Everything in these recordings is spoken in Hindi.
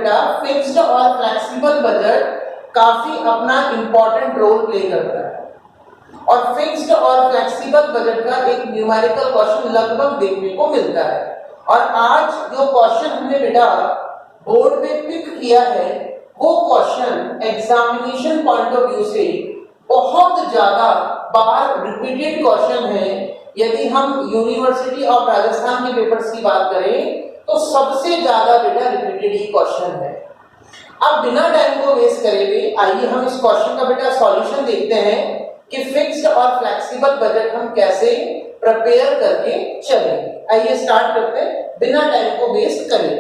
बेटा फिक्स्ड और फ्लेक्सिबल बजट काफी अपना इंपॉर्टेंट रोल प्ले करता है और फिक्स्ड और फ्लेक्सिबल बजट का एक न्यूमेरिकल क्वेश्चन लगभग देखने को मिलता है। और आज जो क्वेश्चन हमने बेटा बोर्ड में पिक किया है वो question examination point of view से बहुत ज्यादा बार रिपीटेड क्वेश्चन है। यदि हम यूनिवर्सिटी ऑफ राजस्थान के पेपर्स की बात करें तो सबसे ज्यादा बेटा रिपीटेड ही क्वेश्चन है। अब बिना टाइम को वेस्ट करे हुए आइए हम इस क्वेश्चन का बेटा सॉल्यूशन देखते हैं कि फिक्स्ड और फ्लेक्सिबल बजट हम कैसे प्रिपेयर करके चलेंगे। आइए स्टार्ट करते हैं बिना टाइम को वेस्ट करे।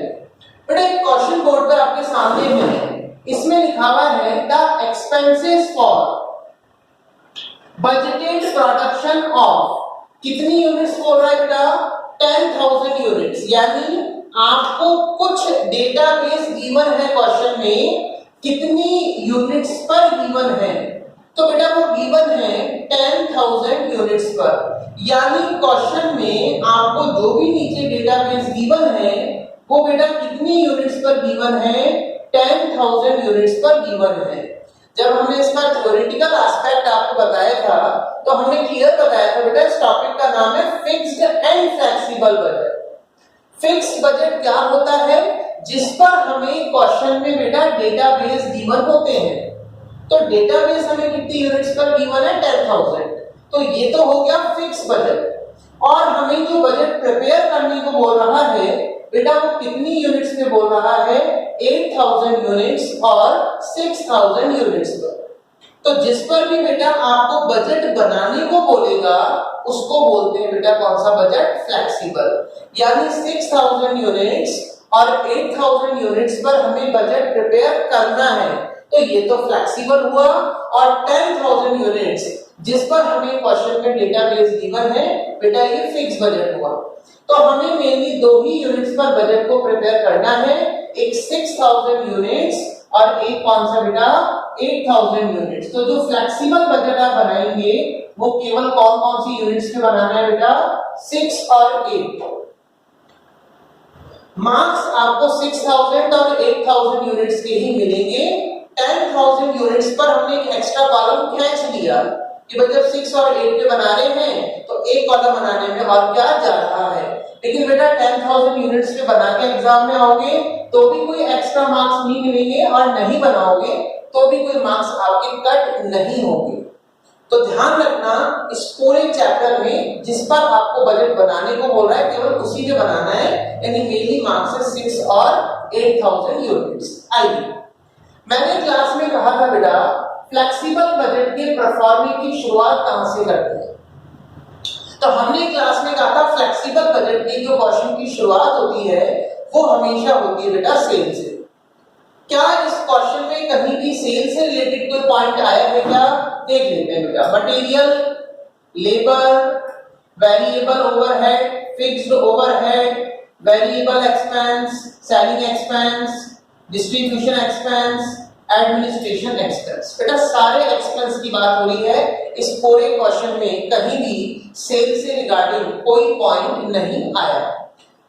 बेटा एक क्वेश्चन बोर्ड पर आपके सामने है, इसमें लिखा हुआ है the expenses for budgeted production of कितनी यूनिट्स बोल रहा है बेटा 10,000 यूनिट्स, यानी आपको कुछ डेटाबेस गिवन है क्वेश्चन में कितनी यूनिट्स पर गिवन है, तो बेटा वो गिवन है 10,000 यूनिट्स पर, यानी क्वेश्चन में आपको जो भी नीचे डेटाबेस गिवन है वो बेटा कितनी यूनिट्स पर गिवन है 10,000 यूनिट्स पर गिवन है। जब हमने इसका थ्योरेटिकल एस्पेक्ट आपको बताया था तो हमने क्लियर बताया था बेटा इस टॉपिक का नाम है fixed and flexible budget. Fixed budget क्या होता है, जिस पर हमें क्वेश्चन में बेटा डेटाबेस गिवन होते हैं, तो डेटाबेस हमें कितनी यूनिट्स पर गिवन है 10,000, तो ये तो हो गया फिक्स बजट। और हमें जो बजट प्रिपेयर करने को बोल रहा है बेटा वो कितनी यूनिट्स में बोल रहा है 8,000 यूनिट्स और 6,000 यूनिट्स पर। तो जिस पर भी बेटा आपको बजट बनाने को बोलेगा उसको बोलते हैं बेटा कौन सा बजट फ्लेक्सिबल, यानी 6,000 यूनिट्स और 8,000 यूनिट्स पर हमें बजट प्रिपेयर करना है, तो ये तो फ्लेक्सिबल हुआ। और 10,000 यूनिट्स जिस पर हमें क्वेश्चन में डेटाबेस गिवन है बेटा ये फिक्स बजट हुआ। तो हमें मेनली दो ही यूनिट्स पर बजट को प्रिपेयर करना है, एक 6,000 यूनिट्स और एक कौन सा बेटा 8,000 यूनिट्स। तो जो फ्लेक्सिबल बजट आप बनाएंगे वो केवल कौन कौन सी यूनिट्स के बनाना है बेटा 6 और 8। मार्क्स आपको 6,000 और 8,000 यूनिट्स के ही मिलेंगे। 10,000 यूनिट्स पर हमने एक एक्स्ट्रा कॉलम खींच लिया कि भाई जब 6 और 8 के बना रहे हैं तो एक कॉलम बनाने में और क्या जा रहा है। लेकिन बेटा 10,000 यूनिट्स के बना के एग्जाम में आओगे तो भी कोई एक्स्ट्रा मार्क्स नहीं मिलेंगे और नहीं बनाओगे तो भी कोई मार्क्स आपके कट नहीं होंगे। तो ध्यान रखना इस पूरे चैप्टर में जिस पर आपको बजट बनाने को बोल रहा है केवल उसी के बनाना है, यानी मेनली मार्क्स है 6 और 8,000 यूनिट्स। आइए मैंने क्लास में कहा था बेटा फ्लेक्सिबल बजट के परफॉर्मिंग की शुरुआत कहां से करते हैं, तो हमने क्लास में कहा था फ्लेक्सिबल बजट की जो क्वेश्चन की शुरुआत होती है वो हमेशा होती है बेटा सेल से। क्या इस क्वेश्चन में कहीं भी सेल से रिलेटेड कोई पॉइंट आया है क्या, देख लेते हैं बेटा। Material, labour, variable overhead, fixed overhead, variable expense, selling expense, distribution expense, administration expense. बेटा सारे एक्सपेंस की बात हो रही है। इस पूरे क्वेश्चन में कहीं भी सेल से रिगार्डिंग कोई पॉइंट नहीं आया।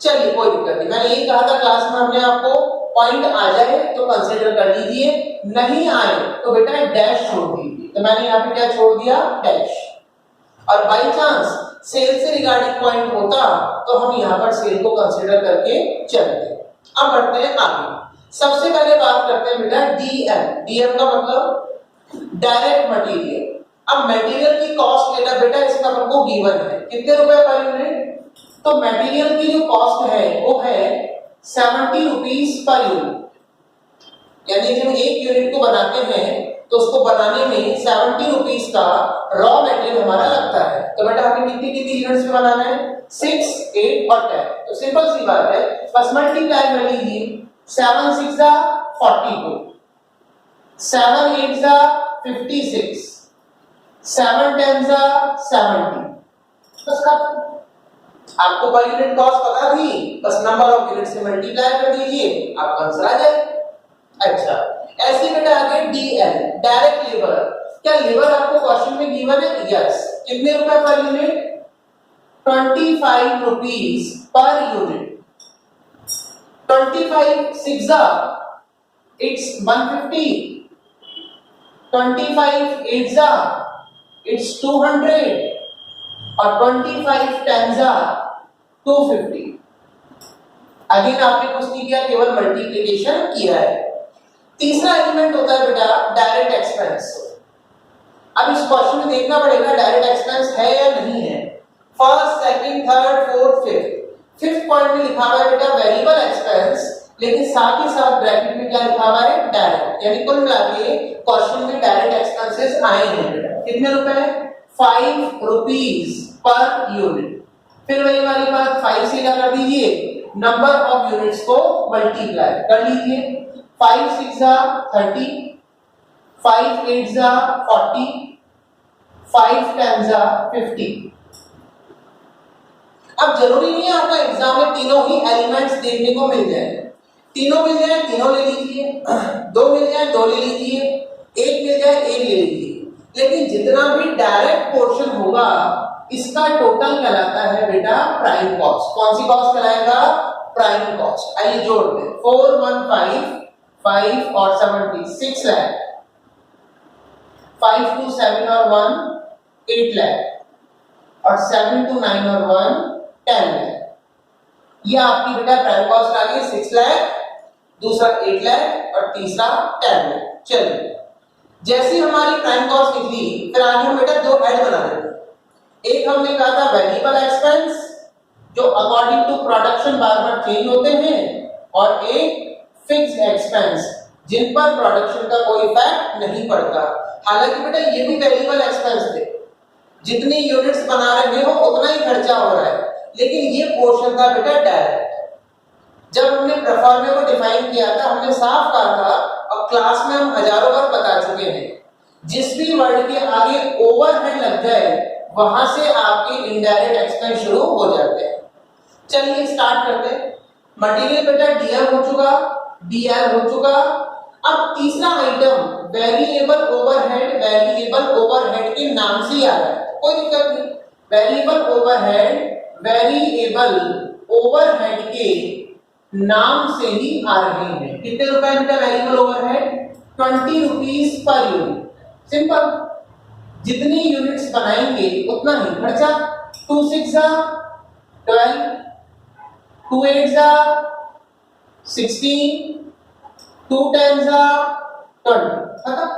चलिए कोई दिक्कत नहीं, मैंने यही कहा था क्लास में हमने आपको पॉइंट आ जाए तो कंसीडर कर लीजिए, नहीं आए तो बेटा डैश छोड़ दीजिए। तो मैंने यहाँ पे क्या छोड़ दिया डैश। और बाई चांस सेल से रिगार्डिंग पॉइंट होता तो हम यहाँ पर सेल को कंसीडर करके चलते। अब बढ़ते हैं आगे। सबसे पहले बात करते हैं बेटा डीएम। डीएम का मतलब डायरेक्ट मटेरियल। अब मटेरियल की कॉस्ट लेना बेटा इसका हमको गिवन है कितने रुपए पर यूनिट, तो मटेरियल की जो कॉस्ट है वो है 70 रुपीस पर यूनिट, यानी कि हम एक यूनिट को बनाते हैं तो उसको बनाने में 70 रुपीस का रॉ मटेरियल हमारा लगता है। तो बेटा हमें कितनी कितनी यूनिट्स में बनाना है 6, 8 और 10। तो सिंपल सी बात है, बस मल्टीप्लाई कर लीजिए। 7 6 42, 7 8 56, 7 10 70। बस खत्म। आपको पर यूनिट कॉस्ट पता थी, बस नंबर ऑफ यूनिट से मल्टीप्लाई कर दीजिए, आपका आंसर आ जाए। अच्छा ऐसे बेटा आगे डीएल डायरेक्ट लेबर। क्या लेबर आपको क्वेश्चन में गिवन है? यस। कितने रुपए per unit? 25 rupees per unit. 25 6 it's 150, 25 8s it's 200 और 25 10s 250। अगेन आपने कुछ नहीं किया, केवल मल्टीप्लिकेशन किया है। तीसरा एलिमेंट होता है बेटा डायरेक्ट एक्सपेंस। अब इस क्वेश्चन में देखना पड़ेगा डायरेक्ट एक्सपेंस है या नहीं है। First, second, third, fourth, fifth point में लिखा हुआ है बेटा वेरिएबल एक्सपेंस, लेकिन साथ ही साथ ब्रैकेट में क्या लिखा हुआ है डायरेक्ट। यानी कुल मिलाके क्वेश्चन में डायरेक्ट एक्सपेंसेस आए हैं बेटा। कितने रुपए? 5 रुपीस पर यूनिट। फिर वही वाली बात, 5 से क्या कर दीजिए, नंबर ऑफ यूनिट्स को मल्टीप्लाई कर लीजिए। 5 6 30, 5 8 40, 5 10 50। अब जरूरी नहीं है आपका एग्जाम में तीनों ही एलिमेंट्स देखने को मिल जाए। तीनों मिल जाए तीनों ले लीजिए, दो मिल जाए दो ले लीजिए, एक मिल जाए एक ले लीजिए। लेकिन जितना भी डायरेक्ट पोर्शन होगा इसका टोटल कहलाता है बेटा प्राइम कॉस्ट। कौन सी कॉस्ट कहलाएगा? Prime cost. आइए जोड़ दें, 4 1 5 5 और 70 6 लाख, 5 2 7 और 1 8 लाख और 7 2 9 और 1 10 लाख। ये आपकी बेटा प्राइम कॉस्ट आ गई 6 लाख, दूसरा 8 लाख और तीसरा 10 लाख। चलिए जैसी हमारी प्राइम कॉस्ट निकली, फिर आगे हम बेटा दो हेड बना देंगे। एक हमने कहा था वेरिएबल एक्सपेंस जो अकॉर्डिंग टू प्रोडक्शन बार बार चेंज होते हैं, और एक फिक्स्ड एक्सपेंस जिन पर प्रोडक्शन का कोई इफेक्ट नहीं पड़ता। हालांकि बेटा ये भी वेरिएबल एक्सपेंस थे, जितनी यूनिट्स बना रहे हो उतना ही खर्चा हो रहा है, लेकिन ये पोर्शन था बेटा डायरेक्ट। जब हमने प्रोफॉर्मा को डिफाइन किया था हमने साफ कहा था, और क्लास में हम हजारों बार बता चुके हैं, जिस भी वर्ड के आगे ओवरहेड लग जाए वहां से आपके इनडायरेक्ट एक्सपेंस शुरू हो जाते हैं। चलिए स्टार्ट करते हैं। मटेरियल बेटा डीएम हो चुका, डीएल हो चुका। अब तीसरा item variable overhead, variable overhead के नाम से ही आ रहा है, कोई दिक्कत नहीं। वेरिएबल ओवरहेड वेरिएबल ओवरहेड के नाम से ही आ रहे हैं। कितने रुपए बेटा variable overhead? 20 rupees per unit. Simple, जितनी यूनिट्स बनाएंगे उतना ही खर्चा। 2 6 12, 2 8 16, 2 10 20। खत्म।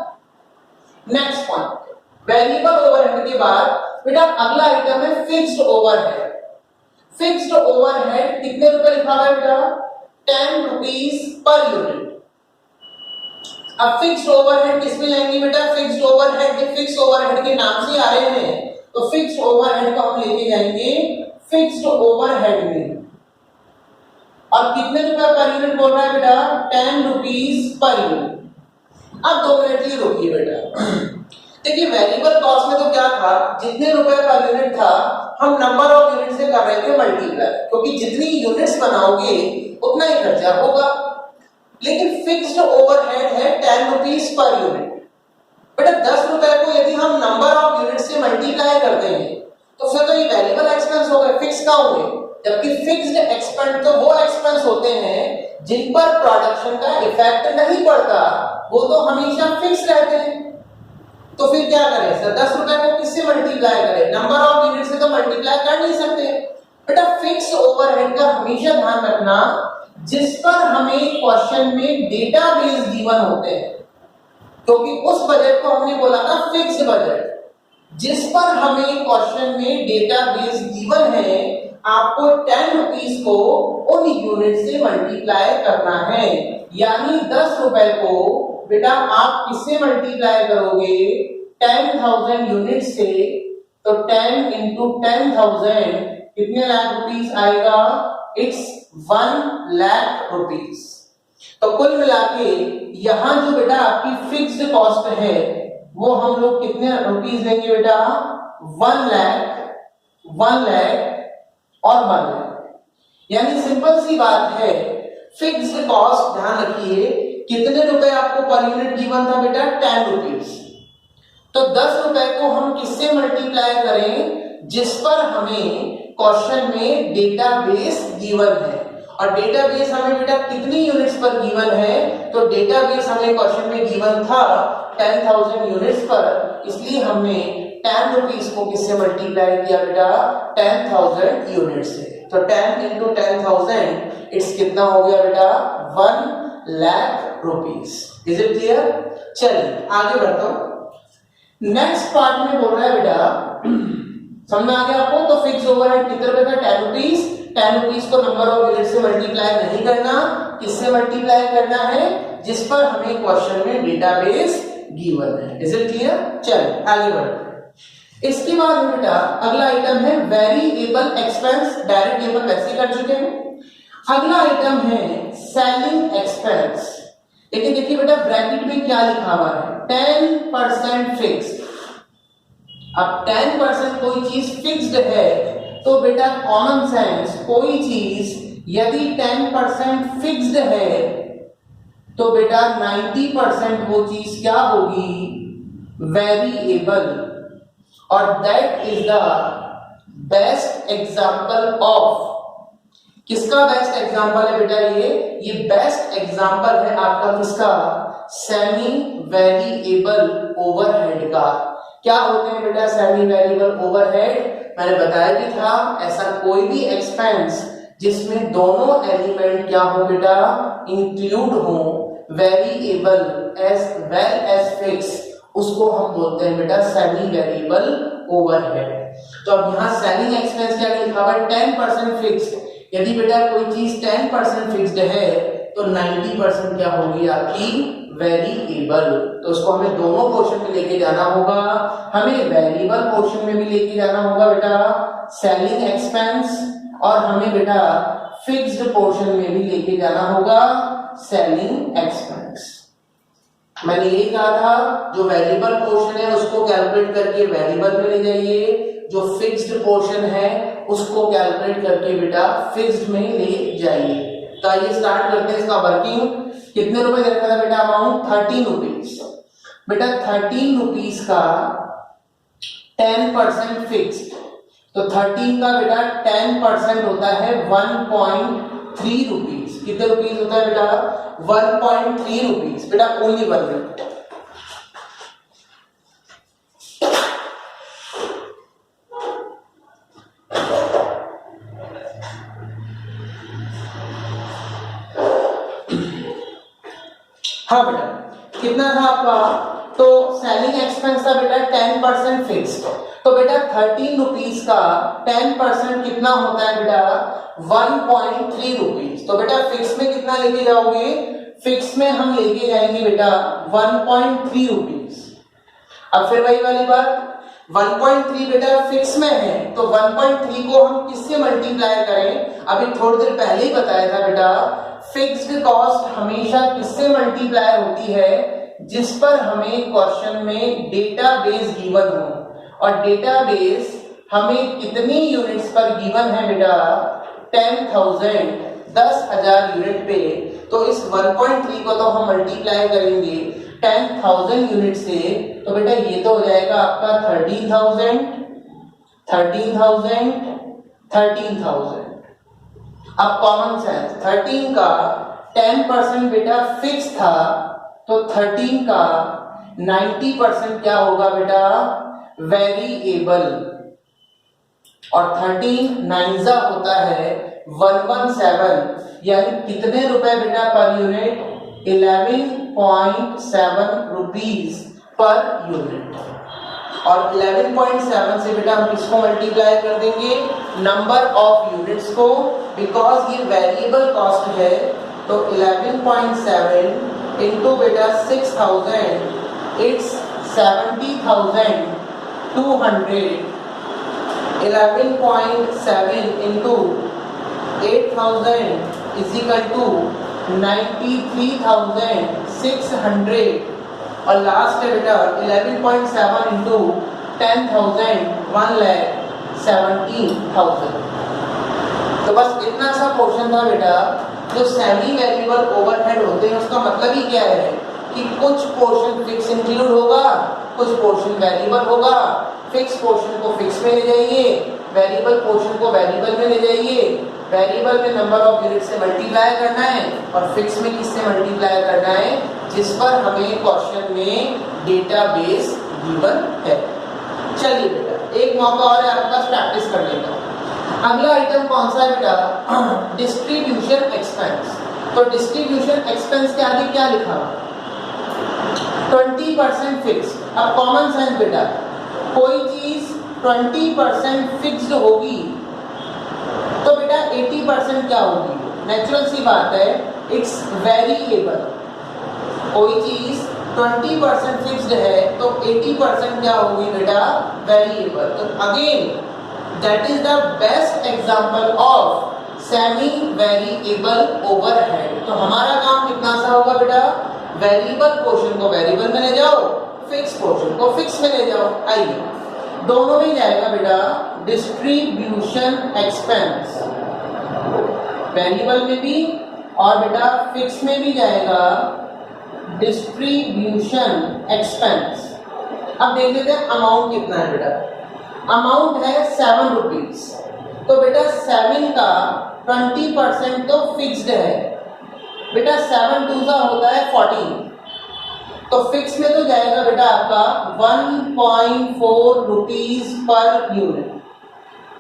नेक्स्ट पॉइंट, वेरिएबल ओवरहेड के बाद बेटा अगला आइटम है फिक्स्ड ओवरहेड। फिक्स्ड ओवरहेड कितने रुपए लिखा हुआ है बेटा? 10 रुपीस पर यूनिट। अब फिक्स्ड ओवरहेड किस में लेंगे बेटा? फिक्स्ड ओवरहेड के फिक्स्ड ओवरहेड के नाम से आ रहे हैं, तो फिक्स्ड ओवरहेड को हम लेके जाएंगे फिक्स्ड ओवरहेड में। और कितने रुपए पर यूनिट बोल रहा है बेटा? 10 रुपीस पर यूनिट। अब 2 मिनट लिए रुकिए बेटा। देखिए वेरिएबल कॉस्ट में तो क्या था, जितने रुपए पर यूनिट था हम नंबर ऑफ यूनिट से कर रहे थे मल्टीप्लाई, क्योंकि जितनी यूनिट्स बनाओगे उतना ही खर्चा होगा। लेकिन फिक्स्ड ओवरहेड है 10 रुपीस पर यूनिट। बेटा 10 रुपए को यदि हम नंबर ऑफ यूनिट से मल्टीप्लाई कर देंगे तो फिर तो ये वेरिएबल एक्सपेंस हो गए, फिक्स का होंगे। जबकि फिक्स्ड एक्सपेंस तो वो एक्सपेंस होते हैं जिन पर प्रोडक्शन का इफेक्ट नहीं पड़ता, वो तो हमेशा फिक्स रहते हैं। तो फिर क्या करें सर, 10 रुपए को किससे मल्टीप्लाई करें? नंबर ऑफ यूनिट से तो मल्टीप्लाई कर नहीं सकते। बेटा फिक्स्ड ओवरहेड का हमेशा ध्यान रखना, जिस पर हमें क्वेश्चन में डेटाबेस गिवन होते हैं, क्योंकि उस बजट को हमने बोला था फिक्स्ड बजट। जिस पर हमें क्वेश्चन में डेटाबेस गिवन है, आपको 10 रुपीस को उन यूनिट से मल्टीप्लाई करना है। यानी 10 रुपए को बेटा आप किससे मल्टीप्लाई करोगे? 10,000 यूनिट से। तो 10 into 10,000 कितने लाख रुपीस आएगा? It's 1 lakh rupees. तो कुल मिला के यहां जो बेटा आपकी फिक्स्ड कॉस्ट है वो हम लोग कितने रुपीस लेंगे बेटा? 1 लाख और 1 लाख। यानी सिंपल सी बात है, फिक्स्ड कॉस्ट ध्यान रखिए कितने रुपए आपको पर यूनिट गिवन था बेटा? 10 रुपीस। तो 10 रुपए को हम किससे मल्टीप्लाई करें? जिस पर हमें क्वेश्चन में डेटाबेस गिवन है। और डेटाबेस हमें बेटा कितनी यूनिट्स पर गिवन है, तो डेटाबेस हमें क्वेश्चन में गिवन था 10,000 यूनिट्स पर, इसलिए हमने 10 रुपीस को किससे मल्टीप्लाई किया बेटा 10,000 यूनिट से। तो 10 into 10,000 इट्स कितना हो गया बेटा 1 lakh rupees. Is it clear? चलिए आगे बढ़ता हूं। नेक्स्ट पार्ट में बोल रहा है बेटा समझ में आ गया आपको? तो फिक्स ओवरहेड कितने रुपए का 10 रुपीस। 10 रुपीस को नंबर ऑफ यूनिट से मल्टीप्लाई नहीं करना, किससे मल्टीप्लाई करना है, जिस पर हमें क्वेश्चन में डेटाबेस गिवन है। Is it clear? चलिए आगे बढ़ते हैं। इसके बाद बेटा अगला आइटम है वेरिएबल एक्सपेंस। डायरेक्ट टेबल वैसे कर चुके हैं। अगला आइटम है सेलिंग एक्सपेंस। लेकिन देखिए बेटा ब्रैकेट में क्या लिखा हुआ है 10% फिक्स। अब 10% कोई चीज फिक्स्ड है तो बेटा कॉमन सेंस कोई चीज यदि 10% फिक्स्ड है तो बेटा 90% वो चीज क्या होगी वेरिएबल। और that is the best example of, किसका बेस्ट एग्जांपल है बेटा ये बेस्ट एग्जांपल है आपका किसका सेमी वेरिएबल ओवरहेड का। क्या होते हैं बेटा सेमी वेरिएबल ओवरहेड? मैंने बताया भी था ऐसा कोई भी एक्सपेंस जिसमें दोनों एलिमेंट क्या हो बेटा इंक्लूड हो, variable as well as fix, उसको हम बोलते हैं बेटा सेमी वेरिएबल ओवरहेड। तो अब यहाँ सेलिंग एक्सपेंस क्या लिखा हुआ है 10% फिक्स्ड। यदि बेटा कोई चीज 10% फिक्स्ड है तो 90% क्या होगी आपकी वेरिएबल। तो उसको हमें दोनों पोर्शन में लेके जाना होगा, हमें वेरिएबल पोर्शन में भी लेके जाना होगा बेटा सेलिंग एक्सपेंस, और हमें बेटा फिक्स्ड पोर्शन में भी लेके जाना होगा सेलिंग एक्सपेंस। मैंने ये कहा था जो वेरिएबल पोर्शन है उसको कैलकुलेट करके वेरिएबल में ले जाइए, जो फिक्स्ड पोर्शन है उसको कैलकुलेट करके बेटा फिक्स्ड में ले जाइए। तो आइए स्टार्ट करते हैं इसका वर्किंग। कितने रुपए दे रखा था बेटा अमाउंट 13 रुपीस। बेटा 13 रुपीस का 10% फिक्स्ड, तो 13 का बेटा 10% होता है 1.3 रुपीस। कितने रुपीस होता है बेटा 1.3 रुपीस। बेटा ओनली 1 मिनट। हाँ बेटा कितना था आपका, तो सेलिंग एक्सपेंस था बेटा 10% फिक्स्ड। तो बेटा 13 रुपीस का 10% कितना होता है बेटा 1.3 रुपीस। तो बेटा फिक्स में कितना लेके जाओगे, फिक्स में हम लेके जाएंगे बेटा 1.3 रुपीस। अब फिर वही वाली बात 1.3 बेटा फिक्स में है तो 1.3 को हम किससे मल्टीप्लाई करें, अभी थोड़ी देर पहले ही बताया था बेटा फिक्स्ड कॉस्ट हमेशा किससे मल्टीप्लाई होती है, जिस पर हमें क्वेश्चन में डेटाबेस गिवन हो। और डेटाबेस हमें कितनी यूनिट्स पर गिवन है बेटा 10,000 10,000 यूनिट पे। तो इस 1.3 को तो हम मल्टीप्लाई करेंगे 10,000 यूनिट से, तो बेटा ये तो हो जाएगा आपका 13,000 13,000 13,000। अब कॉमन सेंस 13 का 10% बेटा फिक्स था तो 13 का 90% क्या होगा बेटा वेरिएबल। और 13 नाइन्जा होता है 117, यानी कितने रुपए बेटा per unit 11.7 rupees per unit. और 11.7 से बेटा हम किसको मल्टीप्लाई कर देंगे नंबर ऑफ यूनिट्स को, बिकॉज ये वेरिएबल कॉस्ट है। तो 11.7 इंटू बेटा 6,000 it's 70,200। 11.7 into 8,000 is equal to 93,600। और लास्ट है बेटा 11.7 इंटू 10,000 1,70,000। तो बस इतना सा पोर्शन था बेटा। जो सेमी वेरिएबल ओवरहेड होते हैं उसका मतलब ही क्या है कि कुछ पोर्शन फिक्स इंक्लूड होगा, कुछ पोर्शन वेरिएबल होगा। फिक्स पोर्शन को फिक्स में ले जाइए, वेरिएबल पोर्शन को वेरिएबल में ले जाइए, वेरिएबल में नंबर ऑफ यूनिट से मल्टीप्लाई करना है और फिक्स में किससे मल्टीप्लाई करना है, जिस पर हमें क्वेश्चन में डेटाबेस गिवन है। चलिए बेटा, एक मौका और है आपके पास प्रैक्टिस करने का। अगला आइटम कौन सा है बेटा? Distribution expense. तो डिस्ट्रीब्यूशन एक्सपेंस के आगे क्या लिखा हुआ? 20% फिक्स। अब कॉमन सेंस बेटा, कोई चीज 20% फिक्स्ड होगी तो बेटा 80% क्या होगी? नेचुरल सी बात है, इट्स वेरिएबल। कोई चीज 20% फिक्स्ड है तो 80% क्या होगी बेटा? वेरिएबल। तो again that is the best example of semi variable overhead. तो हमारा काम कितना सा होगा बेटा? वेरिएबल पोर्शन को वेरिएबल में ले जाओ, फिक्स पोर्शन को फिक्स में ले जाओ। आइए, दोनों में जाएगा बेटा डिस्ट्रीब्यूशन एक्सपेंस, वेरिएबल में भी और बेटा फिक्स में भी जाएगा डिस्ट्रीब्यूशन एक्सपेंस। अब देख लेते हैं अमाउंट कितना है बेटा। अमाउंट है 7 रुपीज। तो बेटा 7 का 20% तो फिक्स्ड है बेटा, 7 2 होता है 14। तो फिक्स में तो जाएगा बेटा आपका 1.4 रुपीज पर यूनिट।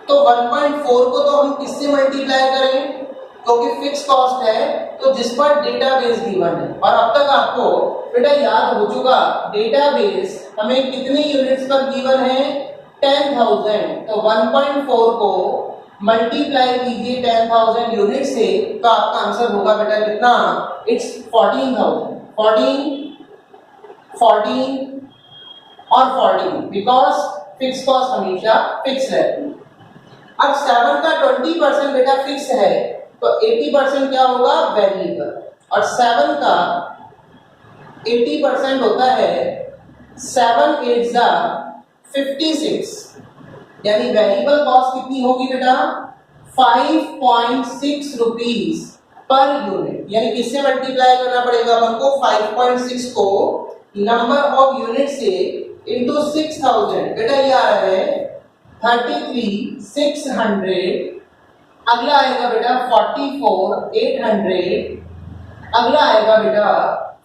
तो 1.4 को तो हम किससे मल्टीप्लाई करें? क्योंकि फिक्स कॉस्ट है तो जिस पर डेटाबेस गिवन है। और अब तक आपको बेटा याद हो चुका, डेटाबेस हमें कितने यूनिट्स पर गिवन है? 10,000। तो 1.4 को मल्टीप्लाई कीजिए 10,000 यूनिट से तो आपका आंसर होगा बेटा कितना? इट्स 14,000। 14 और 14 बिकॉज फिक्स कॉस्ट हमेशा फिक्स रहती है। अब 7 का 20% बेटा फिक्स है तो 80% क्या होगा? वेरिएबल। और 7 का 80% होता है 7 8 जा 56, यानी वेरिएबल कॉस्ट कितनी होगी बेटा? 5.6 रुपीज पर यूनिट। यानी किससे मल्टीप्लाई करना पड़ेगा अपन को? 5.6 को नंबर ऑफ यूनिट से इंटू 6000। बेटा ये आ रहा है 33,600। अगला आएगा बेटा 44,800। अगला आएगा बेटा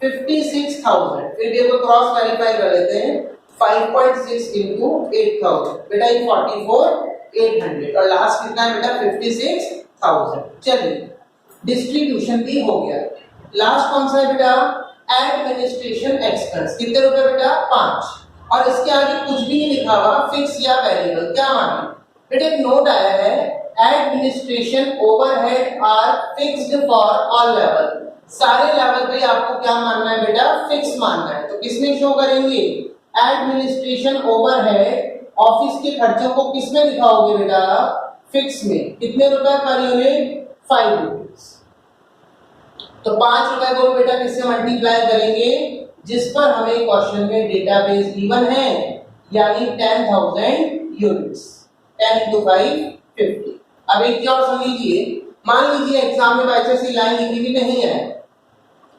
56,000। फिर भी इसको क्रॉस वेरीफाई कर लेते हैं। 5.6 इंटू 8,000 बेटा ये 44,800 और लास्ट कितना है बेटा? 56,000। चलिए, डिस्ट्रीब्यूशन भी हो गया। लास्ट कौन सा है बेटा? Administration expense. कितने रुपए बेटा? 5। और इसके आगे कुछ भी नहीं लिखा हुआ, फिक्स या वेरिएबल। क्या माने बेटा? एक नोट आया है, administration overhead are fixed for all level. सारे लेवल पे आपको क्या मानना है बेटा? फिक्स मानना है। तो किसमें शो करेंगे? एडमिनिस्ट्रेशन ओवरहेड ऑफिस के खर्चों को किसमें दिखाओगे बेटा? फिक्स में। कितने रुपए पर यूनिट? 5 रुपीज। तो 5 रुपए को बेटा किससे मल्टीप्लाई करेंगे? जिस पर हमें क्वेश्चन में डेटाबेस गिवन है, यानी 10,000 यूनिट्स। 10 into 5 50। अब एक चीज और समझ लीजिए, मान लीजिए एग्जाम में बाय चांस लाइन लिखी भी नहीं है,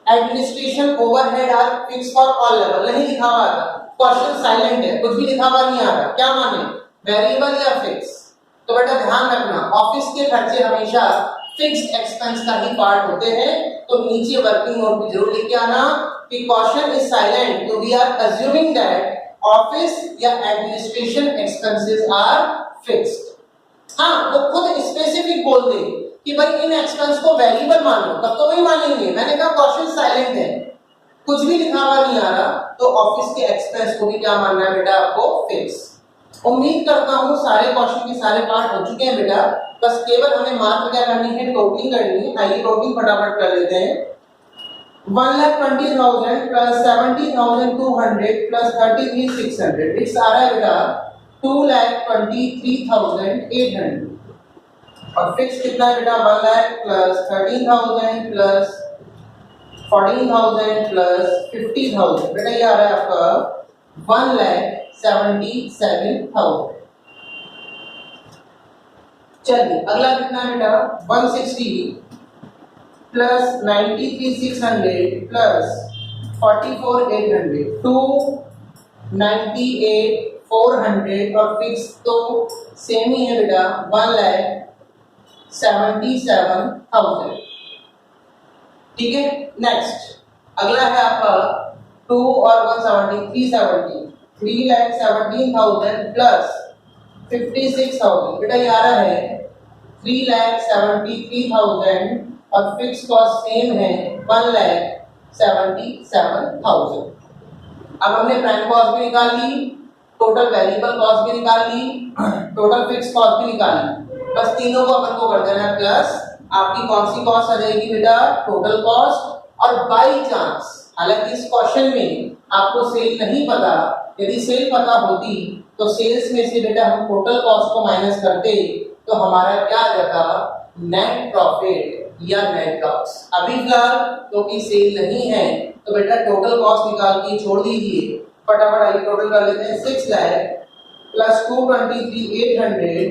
administration overhead are fix for all level, नहीं लिखा हुआ था, क्वेश्चन साइलेंट है, कुछ भी लिखा हुआ नहीं आ रहा, क्या माने? वेरिएबल या फिक्स? तो बेटा ध्यान रखना, ऑफिस के खर्चे हमेशा फिक्स्ड एक्सपेंस का ही पार्ट होते हैं। तो नीचे वर्किंग नोट भी जरूर लिख के आना कि क्वेश्चन इज साइलेंट, तो we are assuming that office या एडमिनिस्ट्रेशन एक्सपेंसेस आर फिक्स्ड। हाँ, वो खुद स्पेसिफिक बोल दे कि भाई इन एक्सपेंस को वेरिएबल मान लो, तब तो वही मानेंगे। मैंने कहा क्वेश्चन साइलेंट है, कुछ भी लिखा हुआ नहीं आ रहा, तो ऑफिस के एक्सपेंस को भी क्या मानना है बेटा? आपको फिक्स। उम्मीद करता हूँ सारे क्वेश्चन के सारे पार्ट हो चुके हैं बेटा, बस केवल हमें मार्क क्या करनी है? टोटलिंग करनी है। आइए टोटलिंग फटाफट कर लेते हैं। 1,20,000 प्लस 70,200 प्लस 33,600 इट्स आ रहा है बेटा 2,23,800। और फिक्स कितना है बेटा? 1 लाख प्लस 13,000 प्लस 14,000 प्लस 50,000। बेटा ये आ रहा है आपका 1,77,000। चलिए अगला कितना है बेटा? 160 प्लस 93,600 प्लस 44,800 2,98,500। 400 और फिक्स तो सेम ही है बेटा 1,77,000। ठीक है, नेक्स्ट अगला है आपका 2 और 170 317,000 प्लस 56,000। बेटा ये आ रहा है 3,73,000 और फिक्स कॉस्ट सेम है 1,77,000। अब हमने प्राइम कॉस्ट भी निकाल ली, टोटल वेरिएबल कॉस्ट भी निकाल ली, टोटल फिक्स कॉस्ट भी निकाल ली। बस तीनों को अपन को कर देना है प्लस। आपकी कौन सी कॉस्ट आ जाएगी बेटा? Total cost. और बाई चांस, हालांकि इस क्वेश्चन में आपको सेल नहीं पता, यदि सेल पता होती तो सेल्स में से बेटा हम टोटल कॉस्ट को माइनस करते तो हमारा क्या आ जाता? नेट प्रॉफिट या नेट लॉस। अभी फिलहाल क्योंकि सेल नहीं है तो बेटा टोटल कॉस्ट निकाल के छोड़ दीजिए। फटाफट आइए टोटल कर लेते हैं। 6 लाख प्लस 223,800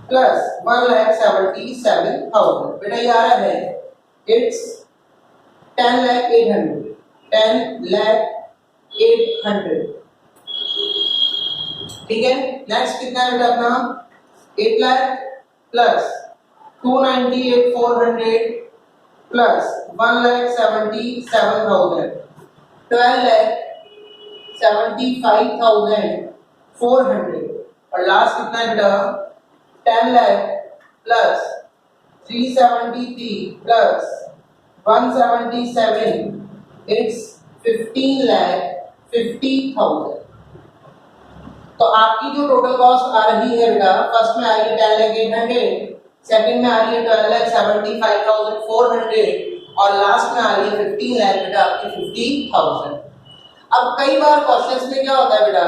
प्लस 1,77,000। बेटा ये आ रहा है इट्स 10,800 10,800। ठीक है, नेक्स्ट कितना है बेटा अपना? 8 लाख प्लस 298,400 प्लस 1,77,000 12,75,400 और लास्ट कितना है बेटा? 10 लाख प्लस 373 प्लस 177 इट्स 15,50,000। तो आपकी जो टोटल कॉस्ट आ रही है बेटा, फर्स्ट में आ रही है 10,800, सेकंड में आ रही है 12,75,400 और लास्ट में आ रही है 15 लाख बेटा आपकी 50,000। अब कई बार क्वेश्चंस में क्या होता है बेटा,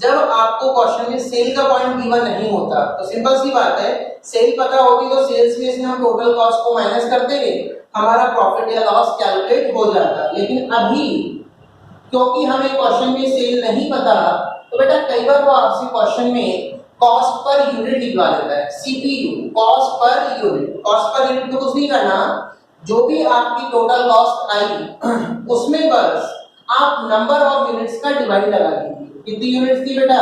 जब आपको क्वेश्चन में सेल का पॉइंट गिवन नहीं होता तो सिंपल सी बात है, सेल पता होती तो सेल्स में से हम टोटल कॉस्ट को माइनस करते, हमारा प्रॉफिट या लॉस कैलकुलेट हो जाता। लेकिन अभी क्योंकि हमें क्वेश्चन में सेल नहीं पता तो बेटा कई बार वो आपसे क्वेश्चन में कॉस्ट पर यूनिट निकलवा देता है, CPU, cost per unit. Cost per unit तो कुछ नहीं करना, जो भी आपकी टोटल कॉस्ट आई उसमें बस आप नंबर ऑफ यूनिट्स का डिवाइड लगा दीजिए। कितनी यूनिट्स थी बेटा?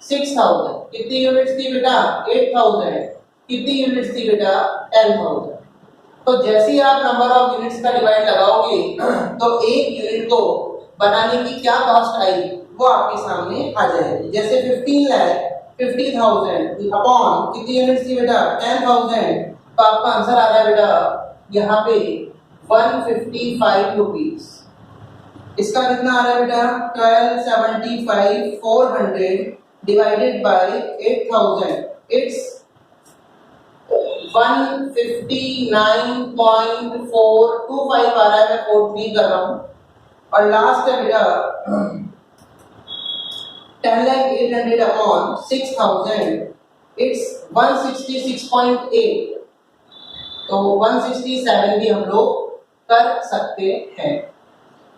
6,000। कितनी यूनिट्स थी बेटा? 8,000। कितनी यूनिट्स थी बेटा? 10,000। तो जैसे ही आप नंबर ऑफ यूनिट्स का डिवाइड लगाओगे तो एक यूनिट को बनाने की क्या कॉस्ट आई वो आपके सामने आ जाएगी। जैसे 15 लाख 50,000 अपॉन कितनी यूनिट्स थी बेटा? 10,000। तो आपका आंसर आ रहा है बेटा यहाँ पे 155 रुपीज। इसका कितना आ रहा है बेटा? 12,75,400 डिवाइडेड बाय 8,000 इट्स 159.425 आ रहा है, मैं 43 कर रहा हूं। और लास्ट है बेटा 10,800 अपॉन 6,000 इट्स 166.8। तो 167 भी हम लोग कर सकते हैं।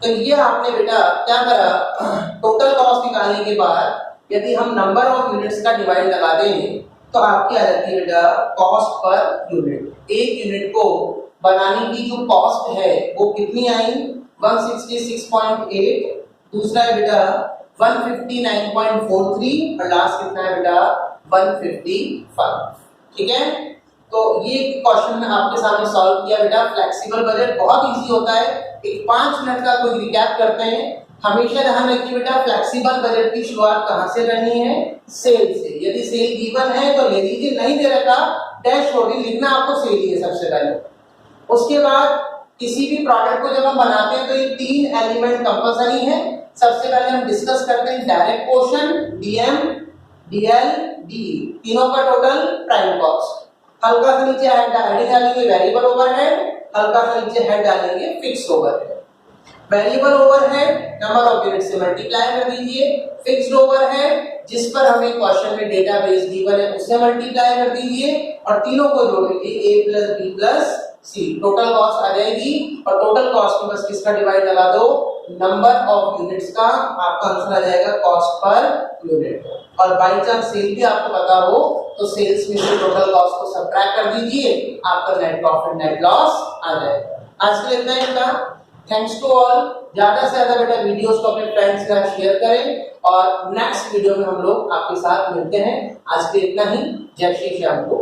तो ये आपने बेटा क्या करा, टोटल कॉस्ट निकालने के बाद यदि हम नंबर ऑफ यूनिट्स का डिवाइड लगा दें तो आपकी आ जाती है बेटा कॉस्ट पर यूनिट। एक यूनिट को बनाने की जो कॉस्ट है वो कितनी आई? 166.8। दूसरा है बेटा 159.43 और लास्ट कितना है बेटा? 155। ठीक है, तो ये क्वेश्चन मैं आपके सामने सॉल्व किया बेटा। फ्लेक्सिबल बजट बहुत इजी होता है। एक 5 मिनट का कोई रिकैप करते हैं। हमेशा ध्यान रखिए बेटा फ्लेक्सिबल बजट की शुरुआत कहां से करनी है? सेल से। यदि सेल गिवन है तो ले लीजिए, नहीं दे रखा डैश छोड़ दी, लिखना आपको सेल ही है सबसे पहले। उसके बाद किसी भी प्रोडक्ट को जब हम बनाते हैं तो ये 3 एलिमेंट कंपलसरी है। सबसे पहले हम डिस्कस करते हैं direct portion, DM, DL, D, तीनों का टोटल प्राइम कॉस्ट। हल्का सा नीचे हेड डालेंगे वेरिएबल ओवरहेड, हल्का सा नीचे हेड डालेंगे fixed overhead. Variable overhead number of unit से मल्टीप्लाई कर दीजिए, फिक्स्ड ओवरहेड जिस पर हमें क्वेश्चन में डेटाबेस गिवन है उससे मल्टीप्लाई कर दीजिए और तीनों को जोड़ दीजिए a + b + c। Total cost आ जाएगी और टोटल कॉस्ट में बस किसका डिवाइड लगा दो? नंबर ऑफ यूनिट्स का। आपका आंसर आ जाएगा कॉस्ट पर यूनिट। और बाय चांस सेल भी आपको पता हो तो सेल्स में से टोटल कॉस्ट को सबट्रैक्ट कर दीजिए, आपका नेट प्रॉफिट नेट लॉस आ जाएगा। आज के लिए इतना ही था। Thanks to all. ज्यादा से ज्यादा बेटा वीडियोस को अपने फ्रेंड्स के साथ शेयर करें और नेक्स्ट वीडियो में हम लोग आपके साथ मिलते हैं। आज के इतना ही। जय श्री श्याम को।